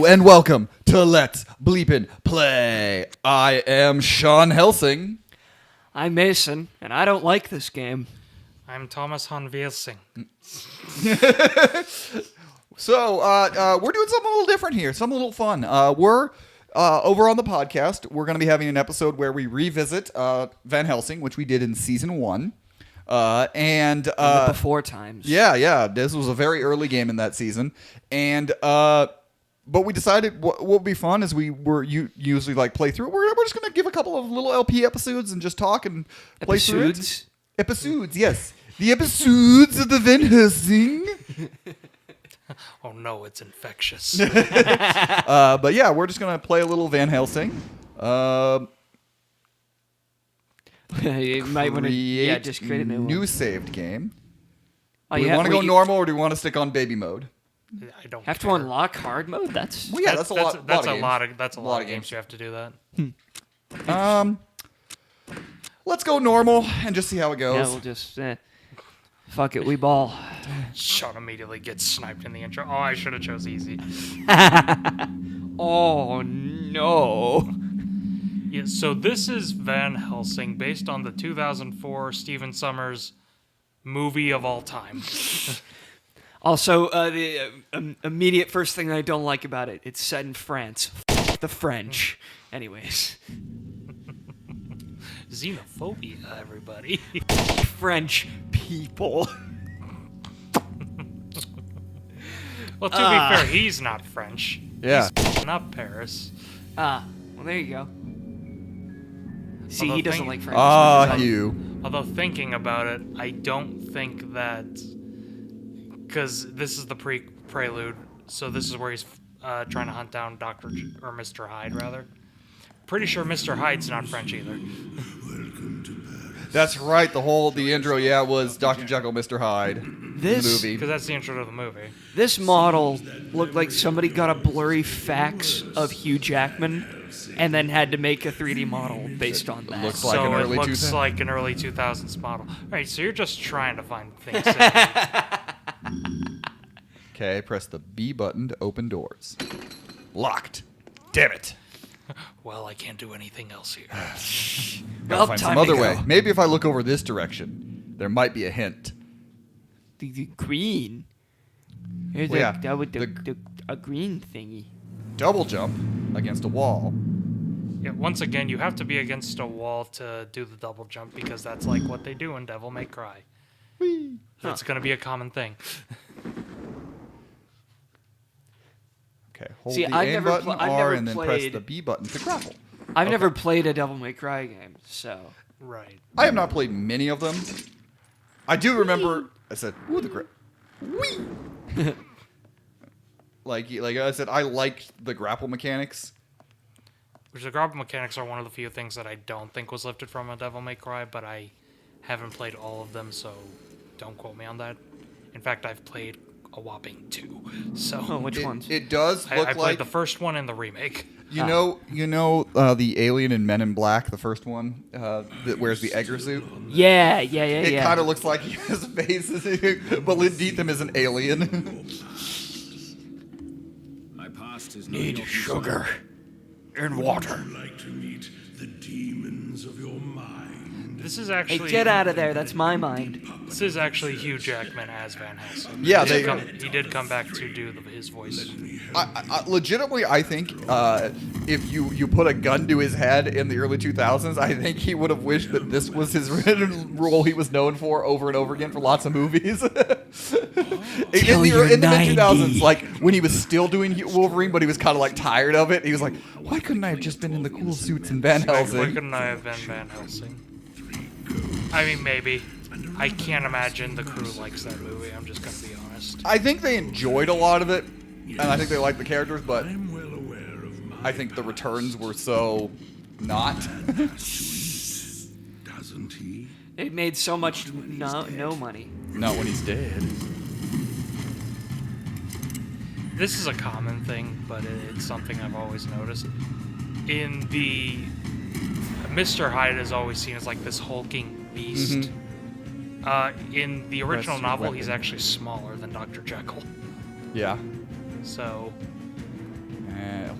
Hello and welcome to Let's Bleepin Play. I am Sean Helsing. I'm Mason, and I don't like this game. I'm Thomas von Helsing. So, we're doing something a little different here, something a little fun. We're over on the podcast. We're going to be having an episode where we revisit Van Helsing, which we did in season 1. And the before times. Yeah. This was a very early game in that season, and but we decided what would be fun is we were usually like play through. We're just gonna give a couple of little LP episodes and just talk and play through it. Episodes, yes, the episodes of the Van Helsing. Oh no, it's infectious. But yeah, we're just gonna play a little Van Helsing. You might want to just create a new saved game. Oh, Do we want to go normal or do we want to stick on baby mode? I don't have to unlock hard mode. That's well, yeah, that's a lot. That's a lot of games you have to do that. Let's go normal and just see how it goes. Yeah, we'll just fuck it. We ball. Sean immediately gets sniped in the intro. Oh, I should have chose easy. Oh no. Yeah, so this is Van Helsing, based on the 2004 Stephen Sommers movie of all time. Also, the immediate first thing I don't like about it, it's set in France. F the French. Anyways. Xenophobia, everybody. French people. Well, to be fair, he's not French. Yeah. He's not Paris. Well, there you go. See, Although he doesn't like French. You. Although thinking about it, I don't think that... Because this is the prelude, so this is where he's trying to hunt down or Mr. Hyde, rather. Pretty sure Mr. Hyde's not French either. That's right. The intro, was Dr. Jekyll, Mr. Hyde. This movie. Because that's the intro to the movie. This model looked like somebody got a blurry fax of Hugh Jackman and then had to make a 3D model based on that. Looks like an early 2000s. Looks like an early 2000s model. All right, so you're just trying to find things. Okay, press the B button to open doors. Locked. Damn it. Well, I can't do anything else here. Gotta find some other way. Maybe if I look over this direction, there might be a hint. The green. Here's a green thingy. Double jump against a wall. Yeah, once again, you have to be against a wall to do the double jump because that's like what they do in Devil May Cry. Whee. That's going to be a common thing. Okay, hold the A button R and then press the B button to grapple. I've never played a Devil May Cry game, so... Right. I have not played many of them. I do remember... I said, ooh, the grip. Whee! like I said, I liked the grapple mechanics. Which the grapple mechanics are one of the few things that I don't think was lifted from a Devil May Cry, but I haven't played all of them, so don't quote me on that. In fact, I've played a whoopping 2. So which ones? It does look like... I played the first one and the remake. You know the alien in Men in Black, the first one that wears the Egger suit? Yeah. It kind of looks like his face, but beneath him is an alien. My past is Need sugar and water. Would you like to meet the demons of your mind? This is actually... Hey, get out of there. That's my mind. This is actually Hugh Jackman as Van Helsing. Yeah, he did come back to do his voice. Legitimately, I think if you put a gun to his head in the early 2000s, I think he would have wished that this was his role he was known for over and over again for lots of movies. in the mid 2000s, like when he was still doing Wolverine, but he was kind of like tired of it. He was like, "Why couldn't I have just been in the cool suits in Van Helsing? Why couldn't I have been Van Helsing?" I mean, maybe. I can't imagine the crew likes that movie. I'm just gonna be honest. I think they enjoyed a lot of it, and I think they liked the characters, but I think the returns were so not. Doesn't he? It made so much no money. Not when he's dead. This is a common thing, but it's something I've always noticed. In the... Mr. Hyde is always seen as like this hulking beast. In the original novel, he's actually smaller than Dr. Jekyll. Yeah. So...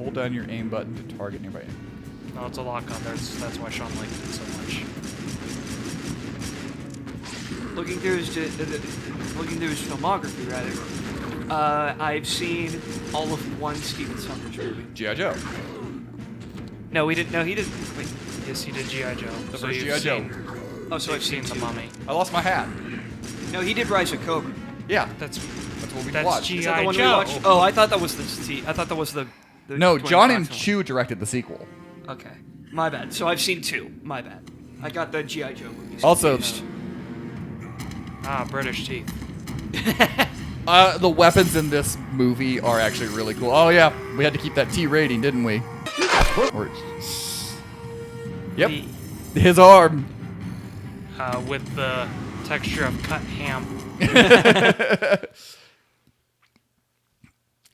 hold down your aim button to target nearby enemy. No, it's a lock on there. That's why Sean liked it so much. Looking through his filmography, rather, I've seen all of one Steven Sommers movie. G.I. Joe. No, we didn't. No, he didn't. Wait. Yes, he did G.I. Joe. The So first you've G.I. Joe. seen- Oh, so you've I've seen The two. Mummy. I lost my hat. No, he did Rise of Cobra. Yeah, That's what we that's watched. Is that the G.I. one we Joe. watched? Oh, I thought that was I thought that was the No, John and 20 one. Chu directed the sequel. Okay, my bad. So I've seen two. My bad. I got the GI Joe movies. Also, confused. British teeth. the weapons in this movie are actually really cool. Oh yeah, we had to keep that T rating, didn't we? Or- Yep, his arm. With the texture of cut ham.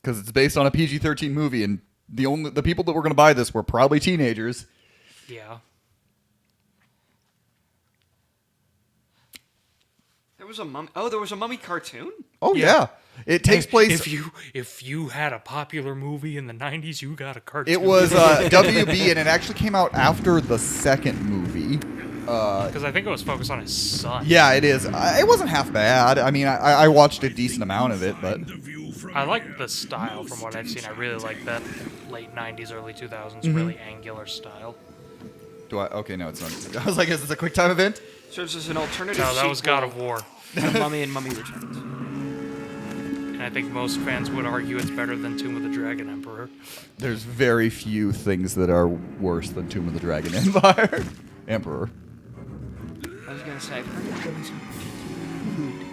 Because it's based on a PG-13 movie, and the people that were going to buy this were probably teenagers. Yeah. There was a mummy. Oh, there was a mummy cartoon. Oh yeah, it takes place. If you had a popular movie in the 90s, you got a cartoon. It was WB, and it actually came out after the second movie. Because I think it was focused on his son. Yeah, it is. It wasn't half bad. I mean, I watched a decent amount of it, but The view from I like the style from what I've seen. I really like that late 90s, early 2000s, Mm-hmm. really angular style. do I? Okay, no, it's not. I was like, is this a quick time event? Serves as an alternative. No, that was sequel God of War. to Mummy and Mummy Returns. And I think most fans would argue it's better than Tomb of the Dragon Emperor. There's very few things that are worse than Tomb of the Dragon Empire. Emperor. I was gonna say, I've heard it really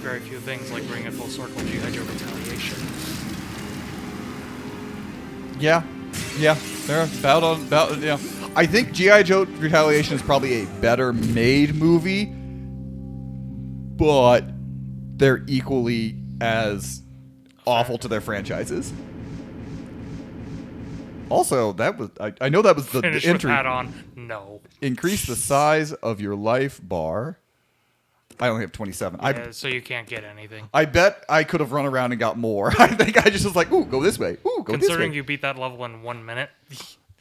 Very few things like bringing it full circle, G.I. Joe Retaliation. Yeah, yeah, they're about yeah. I think G.I. Joe Retaliation is probably a better made movie, but they're equally as awful to their franchises. Also, that was I know that was the Finish with entry. that on. No. Increase the size of your life bar. I only have 27. Yeah, so you can't get anything. I bet I could have run around and got more. I think I just was like, ooh, go this way. Ooh, go this Considering way. you beat that level in 1 minute.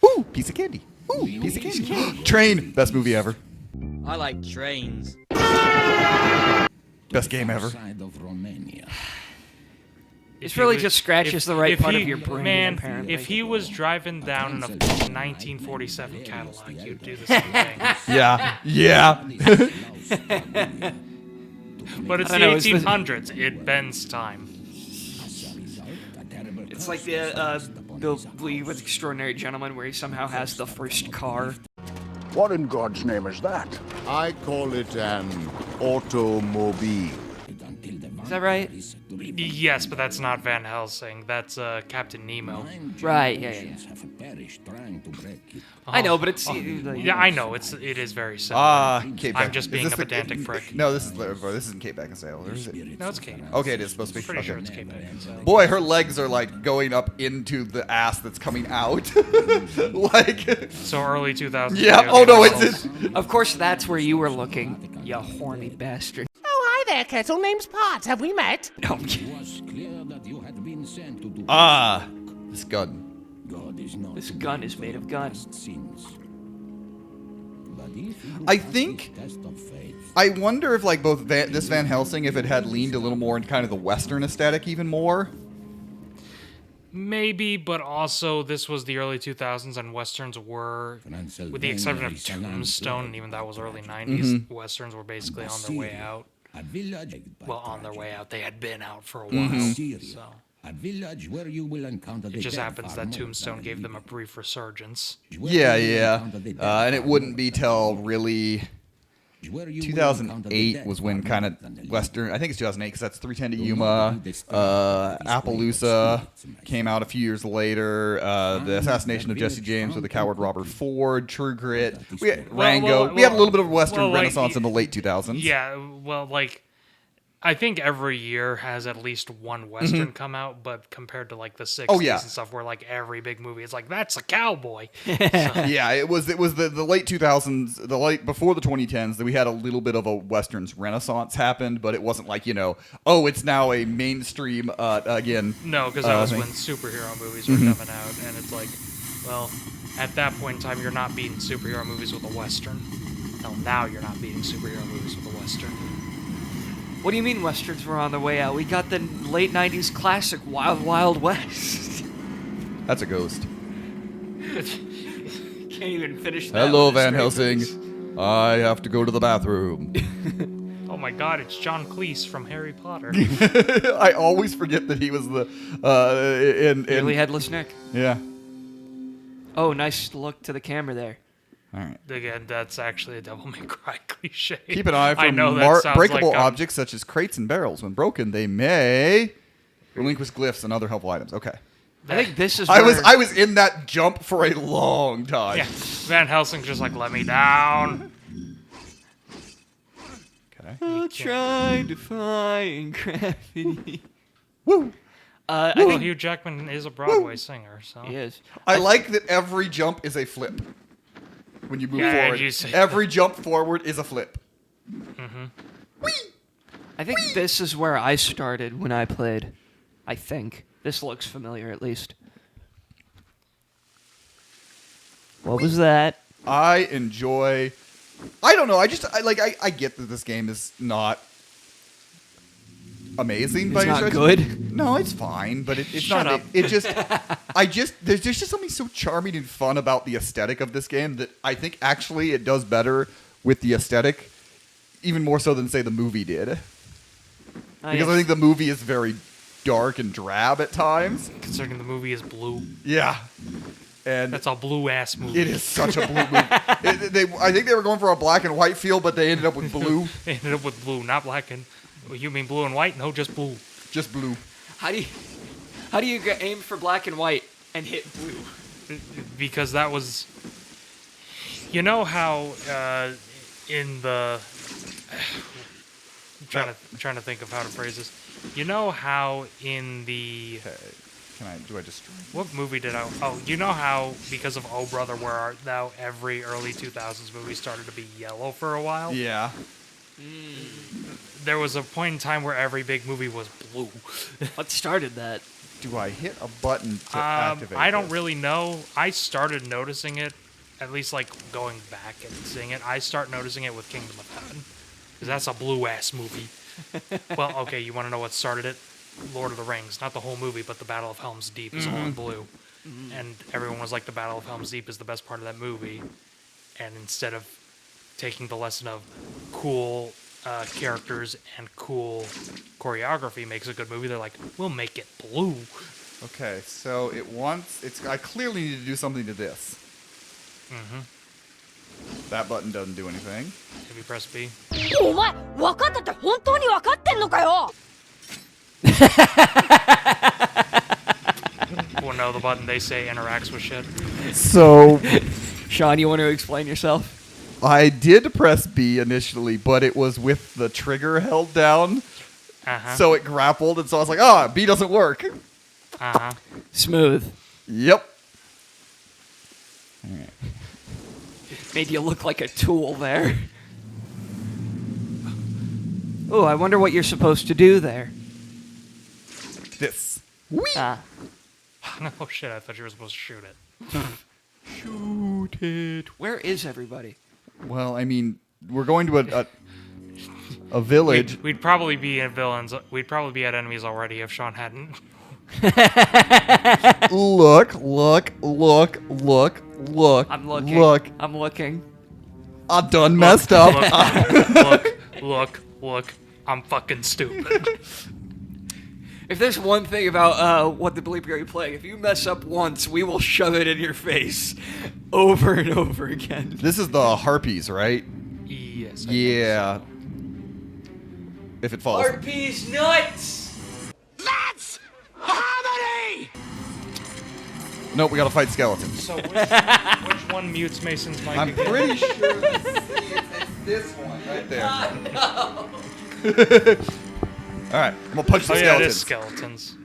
Ooh, piece of candy. Ooh, piece of candy. Train, best movie ever. I like trains. Best game ever. Side of Romania. It really just scratches the right if part he- of your brain, Man, apparently. if he was driving down in a 1947 Cadillac, you'd do the same thing. Yeah, yeah. But it's I the don't know, it's the- 1800s. It bends time. It's like the Bill Lee with Extraordinary Gentleman, where he somehow has the first car. What in God's name is that? I call it an automobile. Is that right? Yes, but that's not Van Helsing. That's Captain Nemo. Right, yeah. Have perished trying to break it. I know, but it's Yeah, I know. It is very similar. Kate I'm Beckinsale. just Is being this a pedantic prick. No, this isn't Kate Beckinsale. Or is it? No, it's Kate. Okay, it is supposed to be. Pretty Okay. sure it's Kate Beckinsale. Boy, her legs are like going up into the ass that's coming out. Like, So early 2000s. yeah. video Oh game no, results. it's Of course, that's where you were looking, you horny bastard. Oh, hi there, Kettle. Name's Potts. Have we met? No, It was clear that you had been sent to do this gun. God is not this to gun be is made of gun. past sins. But if you I pass think- the test of faith, I wonder if like both this Van Helsing, if it had leaned a little more in kind of the Western aesthetic, even more. Maybe, but also this was the early 2000s, and westerns were, with the exception of Tombstone, and even that was early 90s, westerns were basically on their way out. a village Well, on their way out. They had been out for a while. Mm-hmm. Syria, So a village where you will encounter it the just dead happens far that more Tombstone than gave the them a living. brief resurgence. Where Yeah, you will yeah. encounter the dead And it far wouldn't more be than till the really living. Where you will encounter the 2008 dead was when far kind more of than the living. Western. I think it's 2008 because that's 310 to Do Yuma. not be disturbed by this Appaloosa way of spirits, came out a few years later. The assassination of Jesse James with the coward Robert Ford. True Grit. We had Rango. We had a little bit of a Western well, like, renaissance in the late 2000s. Yeah, well, like, I think every year has at least one Western come out, but compared to like the 60s Oh, yeah. and stuff, where like every big movie is like, that's a cowboy. Yeah, it was the late 2000s, before the 2010s that we had a little bit of a westerns renaissance happened, but it wasn't like, it's now a mainstream again. No, because that was thing. when superhero movies were coming out, and it's like, well, at that point in time, you're not beating superhero movies with a Western. Well, now you're not beating superhero movies with a Western. What do you mean westerns were on their way out? We got the late 90s classic Wild Wild West. That's a ghost. Can't even finish that. Hello, with a Van straight Helsing. face. I have to go to the bathroom. Oh my god, it's John Cleese from Harry Potter. I always forget that he was the Really Headless Nick. Yeah. Oh, nice look to the camera there. All right. Again, that's actually a Devil May Cry cliche. Keep an eye I for know that sounds breakable like, objects such as crates and barrels. When broken, they may relinquish glyphs and other helpful items. Okay. I think this is I where... was in that jump for a long time. Yeah, Van Helsing's just like, let me down. Okay. I'll try to find gravity. Woo! I Well, think Hugh Jackman is a Broadway singer, so... he is. I like that every jump is a flip. When you move Yeah, forward, you say every jump forward is a flip. I think this is where I started when I played. I think. This looks familiar, at least. What was that? I enjoy. I don't know. I get that this game is not amazing. It's not good? No, it's fine, but it's Shut not. up. It just. There's just something so charming and fun about the aesthetic of this game that I think actually it does better with the aesthetic, even more so than say the movie did. Because I think the movie is very dark and drab at times. Considering the movie is blue. Yeah. And That's a blue-ass movie. it is such a blue movie. I think they were going for a black and white feel, but they ended up with blue. They ended up with blue, not black and... You mean blue and white? No, just blue. Just blue. How do you aim for black and white and hit blue? Because that was... You know how in the... I'm trying to think of how to phrase this. You know how in the... Okay. Do I just... What movie did I... Oh, you know how, because of Oh Brother, Where Art Thou, every early 2000s movie started to be yellow for a while? Yeah. There was a point in time where every big movie was blue. What started that? Do I hit a button to activate I don't this? really know. I started noticing it, at least like going back and seeing it. I start noticing it with Kingdom of Heaven. Because that's a blue-ass movie. Well, okay, you want to know what started it? Lord of the Rings. Not the whole movie, but the Battle of Helm's Deep is all in blue. And everyone was like, the Battle of Helm's Deep is the best part of that movie. And instead of taking the lesson of cool characters and cool choreography makes a good movie, they're like, we'll make it blue. Okay, so I clearly need to do something to this. That button doesn't do anything. If you press B. お前、分かったって本当に分かってんのかよ Well, no, the button they say interacts with shit. So Sean, you want to explain yourself? I did press B initially, but it was with the trigger held down. So it grappled, and so I was like, B doesn't work. Smooth. Yep. Made you look like a tool there. Oh, I wonder what you're supposed to do there. This. Ah. Oh shit, I thought you were supposed to shoot it. Shoot it. Where is everybody? Well, I mean, we're going to a village. We'd probably be at villains. We'd probably be at enemies already if Sean hadn't. Look. I'm looking. Look. I'm looking. I done messed up. Look. I'm fucking stupid. If there's one thing about what the Bleepin are playing, if you mess up once, we will shove it in your face over and over again. This is the harpies, right? Yes. Yeah. If it falls. Harpies nuts! That's harmony! Nope, we gotta fight skeletons. So which one mutes Mason's mic I'm again? pretty sure it's this one right there. right, I'm gonna punch the Oh yeah, it skeletons. is skeletons.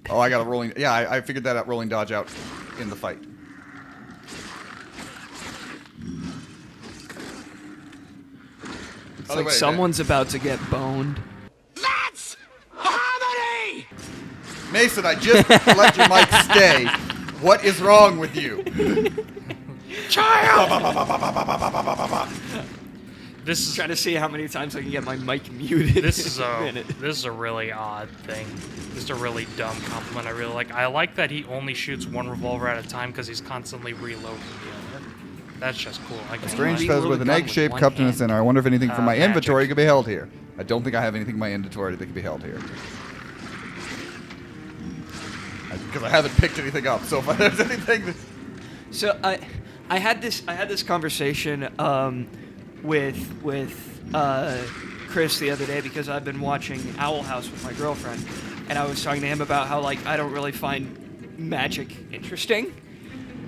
Oh, I got a rolling. Yeah, I figured that out. Rolling dodge out in the fight. It's like someone's about to get boned. That's harmony! Mason, I just let your mic stay. What is wrong with you? This is Trying to see how many times I can get my mic muted. this is in a minute. this is a really odd thing. Just a really dumb compliment. I really like. I like that he only shoots one revolver at a time because he's constantly reloading the other. That's just cool. I can Strange Reload feather a with an gun egg-shaped with cup one in its hand. center. I wonder if anything from my Magic. inventory could be held here. I don't think I have anything in my inventory that can be held here. Because I haven't picked anything up. So if there's anything that... So I had this conversation with Chris the other day because I've been watching Owl House with my girlfriend, and I was talking to him about how like I don't really find magic interesting,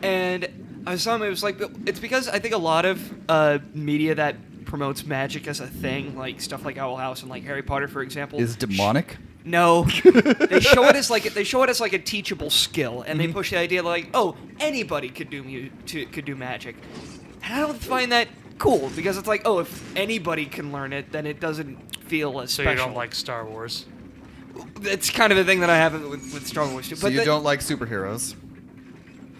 and I was telling him it was like it's because I think a lot of media that promotes magic as a thing, like stuff like Owl House and like Harry Potter, for example, Is demonic? No, they show it as like a teachable skill, and they push the idea like, oh, anybody could do magic, and I don't find that cool because it's like, oh, if anybody can learn it, then it doesn't feel as So special. you don't like Star Wars? It's kind of a thing that I have with Star Wars too. So you don't like superheroes?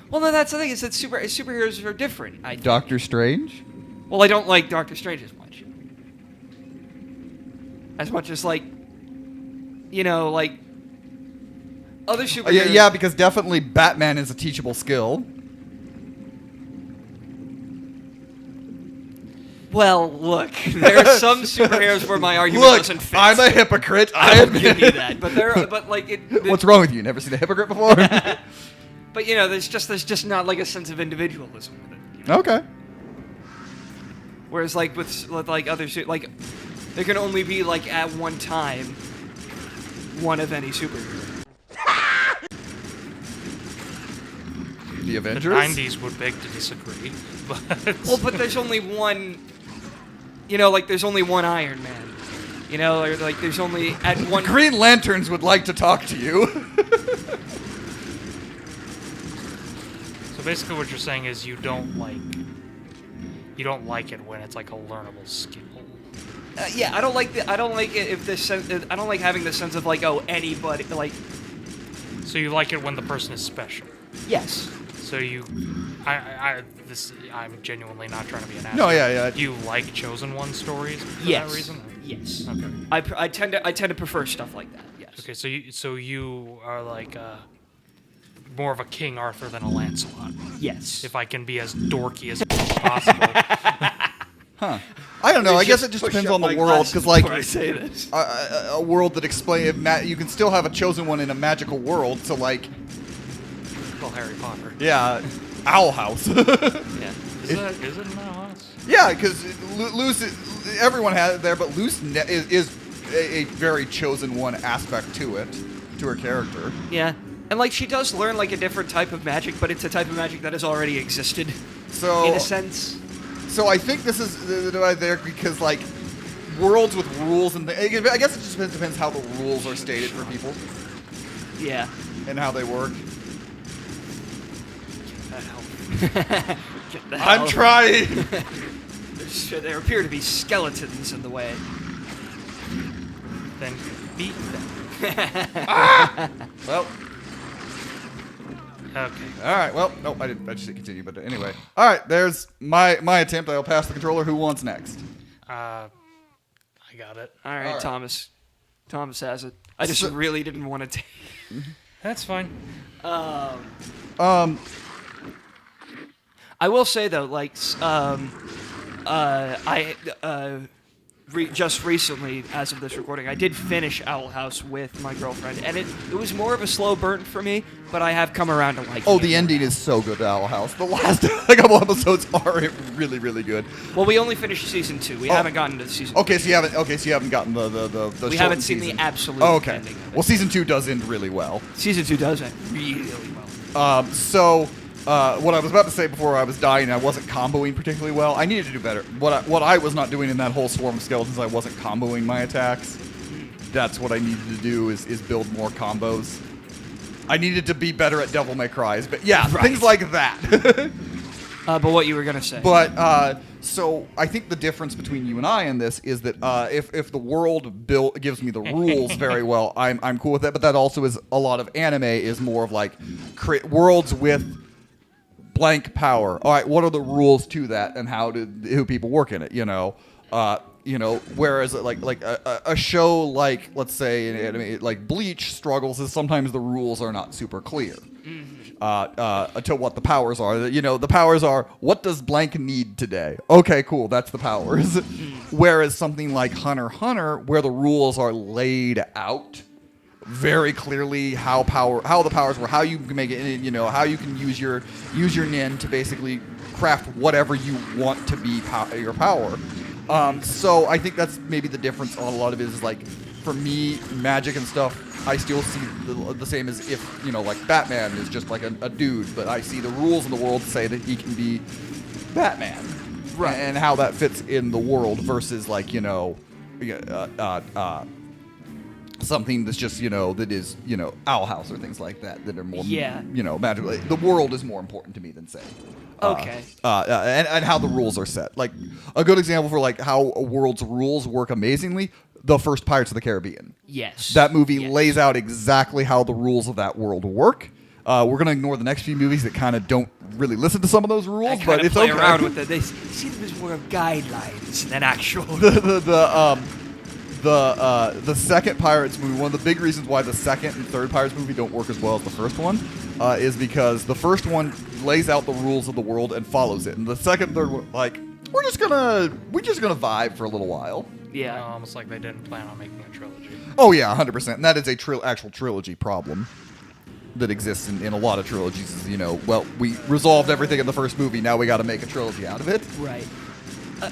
Well, no, that's the thing is that superheroes are different. I think. Doctor Strange? Well, I don't like Doctor Strange as much. As much as like, you know, like other superheroes. Yeah, because definitely Batman is a teachable skill. Well, look, there are some superheroes where my argument Look, doesn't fit. I'm a hypocrite. I I will give you that, but like it. What's wrong with you? Never seen a hypocrite before? But you know, there's just not like a sense of individualism with it. You know? Okay. Whereas like with like other like, there can only be like at one time one of any superhero. The The Avengers? 90s would beg to disagree, but Well, but there's only one. You know, like there's only one Iron Man. You know, or like there's only at one. Green Lanterns would like to talk to you. so basically what you're saying is you don't like it when it's like a learnable skill. Yeah, I don't like it if this I don't like having the sense of like, oh, anybody like. So you like it when the person is special. Yes. So I'm genuinely not trying to be an asshole. No, yeah. You like Chosen One stories for Yes. that reason? Yes. Okay. I tend to prefer stuff like that. Yes. Okay, so you are like more of a King Arthur than a Lancelot. Yes. If I can be as dorky as possible. Huh. I don't know. I guess it just depends on the world, because like I say this. a world that explains you can still have a chosen one in a magical world. So like, Well, Harry Potter. yeah, Owl House. Yeah. Is it in that house? Yeah, because Luce, everyone has it there, but Luce is a very chosen one aspect to it, to her character. Yeah. And like she does learn like a different type of magic, but it's a type of magic that has already existed. So In a sense. So I think this is the divide there because like worlds with rules and I guess it just depends how the rules are stated for people Yeah. and how they work. Get the hell. I'm trying. There appear to be skeletons in the way. Then beat them. Well, Okay. all right. Well, nope. I just didn't continue. But anyway, all right. There's my attempt. I'll pass the controller. Who wants next? I got it. All right, All right. Thomas. Thomas has it. I just So- really didn't want to take. That's fine. I will say though, like, just recently, as of this recording, I did finish Owl House with my girlfriend, and it was more of a slow burn for me, but I have come around to liking Oh, it the more. ending is so good. Owl House. The last couple episodes are really, really good. Well, we only finished season 2. We haven't gotten to season. Okay, so you haven't gotten the We shortened haven't seen season. the absolute Oh, okay. ending of it. Well, season 2 does end really well. Season 2 does end really well. What I was about to say before I was dying, I wasn't comboing particularly well. I needed to do better. What I was not doing in that whole swarm of skeletons, I wasn't comboing my attacks. that's what I needed to do is build more combos. I needed to be better at Devil May Cries, but yeah, Right. things like that. But what you were gonna say? But so I think the difference between you and I in this is that if the world gives me the rules very well, I'm cool with that. But that also is a lot of anime is more of like worlds with blank power. All right, what are the rules to that, and who people work in it? Whereas like a show like, let's say an anime like Bleach struggles is sometimes the rules are not super clear. To what the powers are. The powers are, what does blank need today? Okay, cool, that's the powers. Whereas something like Hunter x Hunter, where the rules are laid out very clearly, how the powers were, how you can make it, how you can use your nin to basically craft whatever you want to be your power. So I think that's maybe the difference on a lot of it is like, for me, magic and stuff, I still see the same as if, like Batman is just like a dude, but I see the rules in the world say that he can be Batman. Right. And how that fits in the world versus like, something that's just, that is, Owl House or things like that are more, magical. The world is more important to me than say. Okay. And how the rules are set. Like, a good example for like how a world's rules work amazingly, the first Pirates of the Caribbean. Yes. That movie lays out exactly how the rules of that world work. We're going to ignore the next few movies that kind of don't really listen to some of those rules, but it's play okay. around with it. They see them as more of guidelines than actual. The second Pirates movie, one of the big reasons why the second and third Pirates movie don't work as well as the first one, is because the first one lays out the rules of the world and follows it, and the second, third one, like, we're just gonna vibe for a little while. Yeah. Almost like they didn't plan on making a trilogy. Oh yeah, 100%. And that is a actual trilogy problem that exists in a lot of trilogies. Is, we resolved everything in the first movie. Now we got to make a trilogy out of it. Right.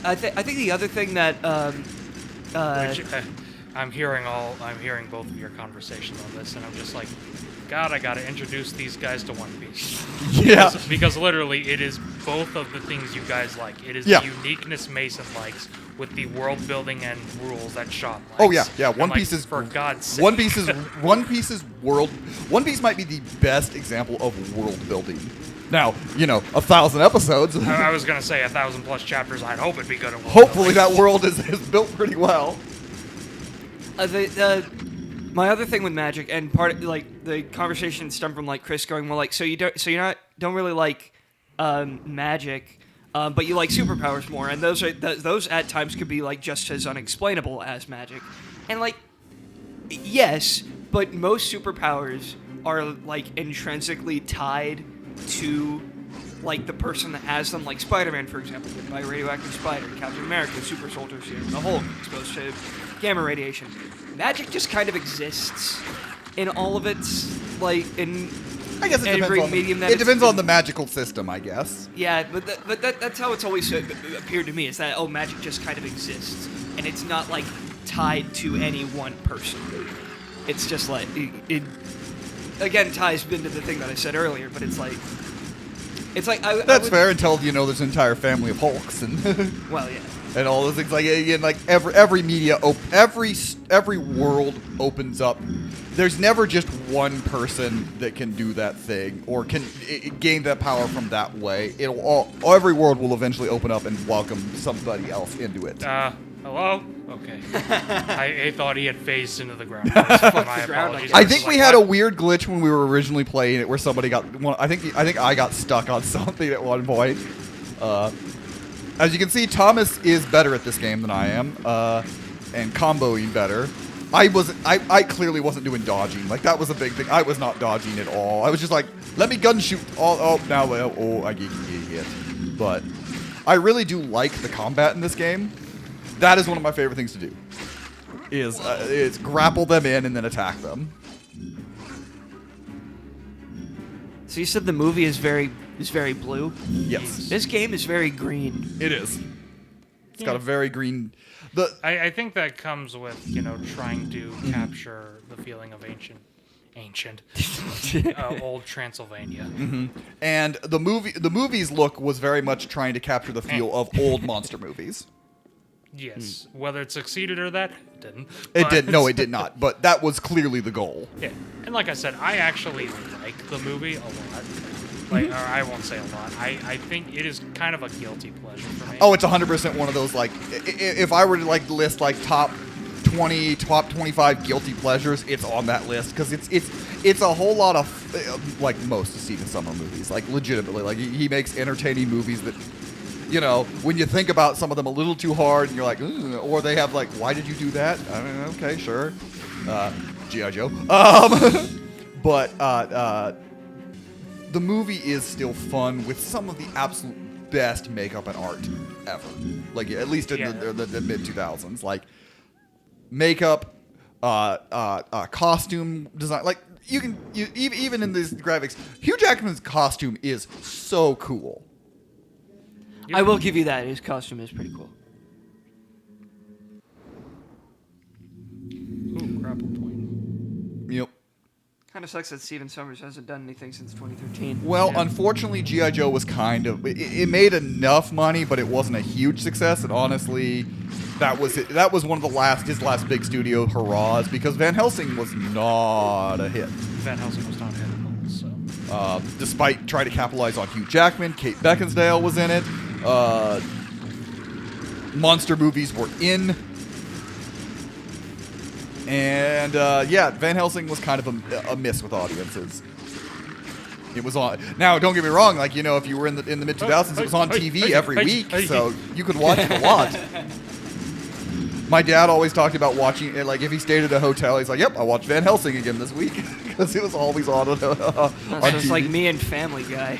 I think the other thing that I'm hearing both of your conversations on this, and I'm just like, God, I gotta introduce these guys to One Piece. Yeah. Because literally, it is both of the things you guys like. It is Yeah. the uniqueness Mason likes with the world building and rules that Sean likes. Oh yeah. And, One Piece is, for God's sake. One Piece's world. One Piece might be the best example of world building. Now, 1,000 episodes. I was gonna say 1,000+ chapters. I'd hope it'd be good at world Hopefully, building. that world is built pretty well. My other thing with magic, and part of, like, the conversation stemmed from like Chris going, well, like, so you don't really like magic, but you like superpowers more, and those at times could be like just as unexplainable as magic, and like, yes, but most superpowers are like intrinsically tied to like the person that has them, like Spider-Man, for example, bitten by a radioactive spider, Captain America, super soldier serum, the Hulk exposed to gamma radiation. Magic just kind of exists in all of its, like, in I guess it every depends medium that it it's depends in. on the magical system, I guess. Yeah, but that's how it's always appeared to me, is that, magic just kind of exists, and it's not, like, tied to any one person. It's just, like, it again ties into the thing that I said earlier, but it's like, That's fair until, there's an entire family of Hulks and... Well, yeah. And all those things, like, again, like every media, every world opens up. There's never just one person that can do that thing or can gain that power from that way. Every world will eventually open up and welcome somebody else into it. Hello? Okay. I thought he had phased into the ground. My apologies. I think we had a weird glitch when we were originally playing it, where somebody got. I think I got stuck on something at one point. As you can see, Thomas is better at this game than I am, and comboing better. I clearly wasn't doing dodging. Like, that was a big thing. I was not dodging at all. I was just like, let me gun shoot. I get hit. But I really do like the combat in this game. That is one of my favorite things to do. Is grapple them in and then attack them. So you said the movie is very blue? Yes. This game is very green. It is. It's got a very green... I think that comes with, trying to capture the feeling of old Transylvania. Mm-hmm. And the movie's look was very much trying to capture the feel of old monster movies. Yes. Whether it succeeded or that, it didn't. It did. No, it did not. But that was clearly the goal. Yeah. And like I said, I actually like the movie a lot. Like, or I won't say a lot. I think it is kind of a guilty pleasure for me. Oh, it's 100% one of those, like, if I were to, like, list, like, top 20, top 25 guilty pleasures, it's on that list. Because it's a whole lot of, like, most of Steven Sommer movies. Like, legitimately. Like, he makes entertaining movies that, you know, when you think about some of them a little too hard, and you're like, ugh, or they have, like, why did you do that? I don't know, okay, sure. G.I. Joe. But, the movie is still fun with some of the absolute best makeup and art ever. Like, at least in the mid-2000s. Like, makeup, costume design. Like, even in these graphics, Hugh Jackman's costume is so cool. I will give you that. His costume is pretty cool. Ooh, grapple point. Yep. Kind of sucks that Steven Sommers hasn't done anything since 2013. Well, unfortunately, G.I. Joe was kind of... It made enough money, but it wasn't a huge success. And honestly, that was it. That was one of his last big studio hurrahs, because Van Helsing was not a hit. Van Helsing was not hittable, so... Despite trying to capitalize on Hugh Jackman, Kate Beckinsale was in it. Monster movies were in. And, yeah, Van Helsing was kind of a miss with audiences. It was on... Now, don't get me wrong, like, you know, if you were in the mid-2000s, it was on TV every week, so you could watch it a lot. My dad always talked about watching it, like, if he stayed at a hotel, he's like, yep, I watched Van Helsing again this week, because it was always on TV. It's like me and Family Guy.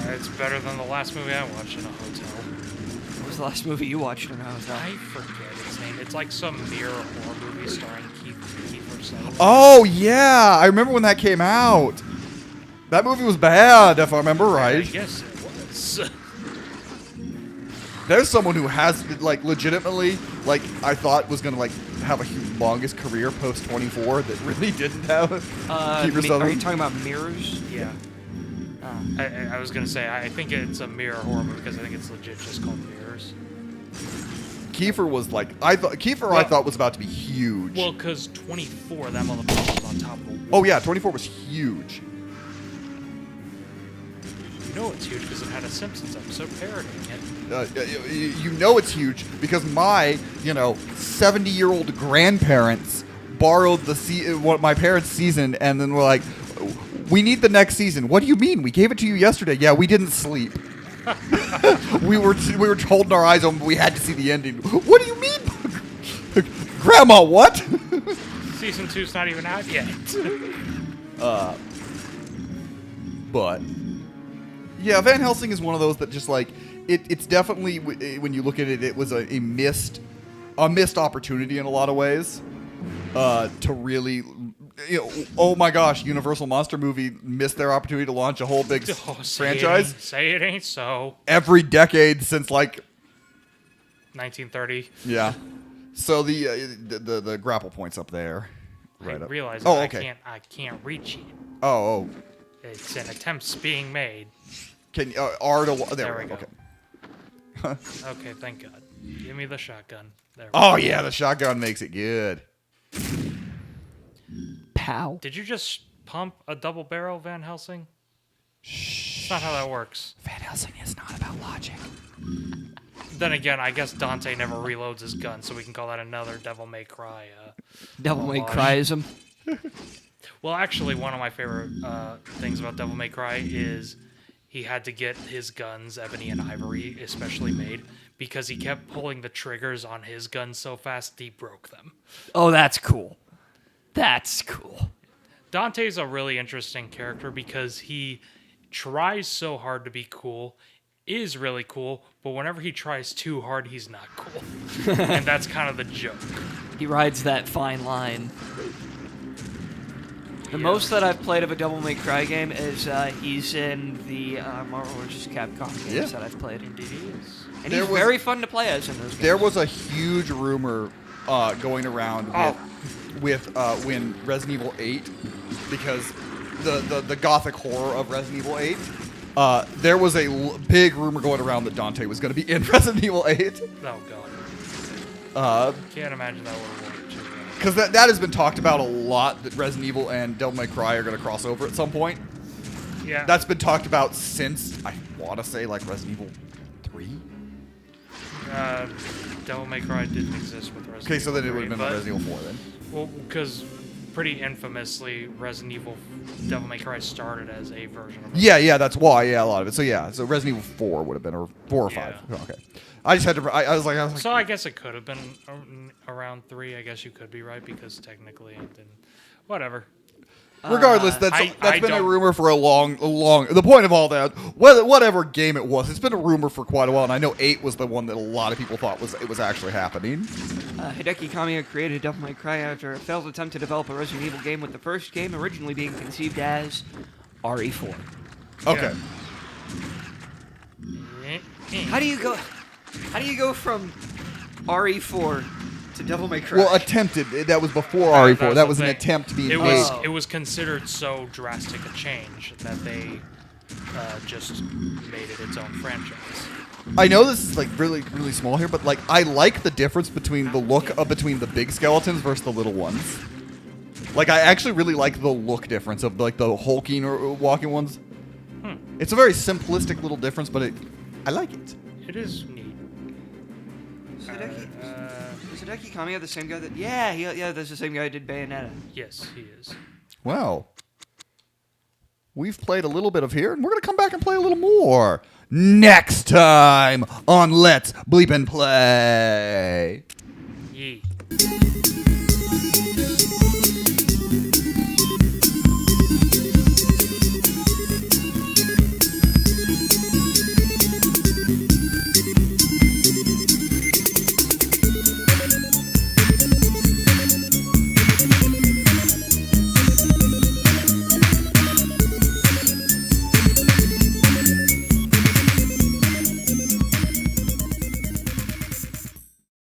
It's better than the last movie I watched in a hotel. What was the last movie you watched in a hotel? I forget its name. It's like some mirror horror movie starring Kiefer Sutherland. Oh, yeah! I remember when that came out. That movie was bad, if I remember right. I guess it was. There's someone who has, like, legitimately, like, I thought was going to, like, have a humongous career post-24 that really didn't have Kiefer Sutherland. Are you talking about Mirrors? Yeah. I was going to say, I think it's a mirror horror movie because I think it's legit just called Mirrors. Kiefer was like, I thought was about to be huge. Well, because 24, that motherfucker was on top of the world. Oh, yeah, 24 was huge. You know it's huge because it had a Simpsons episode parodying it. You know it's huge because my, 70-year-old grandparents borrowed my parents' season and then were like, we need the next season. What do you mean? We gave it to you yesterday. Yeah, we didn't sleep. we were holding our eyes open, but we had to see the ending. What do you mean? Grandma, what? Season 2's not even out yet. But yeah, Van Helsing is one of those that just like it's definitely, when you look at it, it was a missed opportunity in a lot of ways to really, oh my gosh, Universal Monster movie missed their opportunity to launch a whole big franchise. Say it ain't so. Every decade since like 1930. Yeah. So the grapple point's up there. Right I up. realize Oh, okay. I can't reach it. Oh. It's an attempt's being made. Can R to there we go. Okay. Okay, thank God. Give me the shotgun. There. Oh yeah, the shotgun makes it good. Pow. Did you just pump a double barrel, Van Helsing? Shh. That's not how that works. Van Helsing is not about logic. Then again, I guess Dante never reloads his gun, so we can call that another Devil May Cry. Devil May Cryism. Well, actually, one of my favorite things about Devil May Cry is he had to get his guns, Ebony and Ivory, especially made, because he kept pulling the triggers on his guns so fast he broke them. Oh, that's cool. That's cool. Dante's a really interesting character because he tries so hard to be cool, is really cool, but whenever he tries too hard, he's not cool. And that's kind of the joke. He rides that fine line. The most that I've played of a Devil May Cry game is he's in the Marvel vs. Capcom games that I've played. Indeed he is. And he's very fun to play as in those games. There was a huge rumor going around with when Resident Evil 8, because the gothic horror of Resident Evil 8, there was a big rumor going around that Dante was going to be in Resident Evil 8. Oh, God. Can't imagine that would have worked too well. Because that has been talked about a lot, that Resident Evil and Devil May Cry are going to cross over at some point. Yeah. That's been talked about since, I want to say, like Resident Evil 3? Devil May Cry didn't exist with Resident Evil. Okay, so then it would 3, have been Resident Evil 4 then. Well, because pretty infamously, Resident Evil Devil May Cry started as a version of Yeah, that's why. Yeah, a lot of it. So yeah, so Resident Evil 4 would have been, or 4 or 5. Yeah. Oh, okay. I just had to. I was like. So I guess it could have been around 3. I guess you could be right because technically it didn't. Whatever. Regardless, that's I been a don't- rumor for a long. The point of all that, whatever game it was, it's been a rumor for quite a while, and I know 8 was the one that a lot of people thought was actually happening. Hideki Kamiya created Devil May Cry after a failed attempt to develop a Resident Evil game, with the first game originally being conceived as RE4. Okay. How do you go from RE4 to Devil May Cry? Well, attempted. That was before That RE4. was That the was an thing. attempt to be It made. was considered so drastic a change that they just made it its own franchise. I know this is like really, really small here, but like I like the difference between the look between the big skeletons versus the little ones. Like I actually really like the look difference of like the hulking or walking ones. It's a very simplistic little difference, but I like it. It is neat. Is Hideki Kamiya the same guy that? Yeah, that's the same guy who did Bayonetta. Yes, he is. Well, we've played a little bit of here, and we're going to come back and play a little more next time on Let's Bleepin' Play. Yee.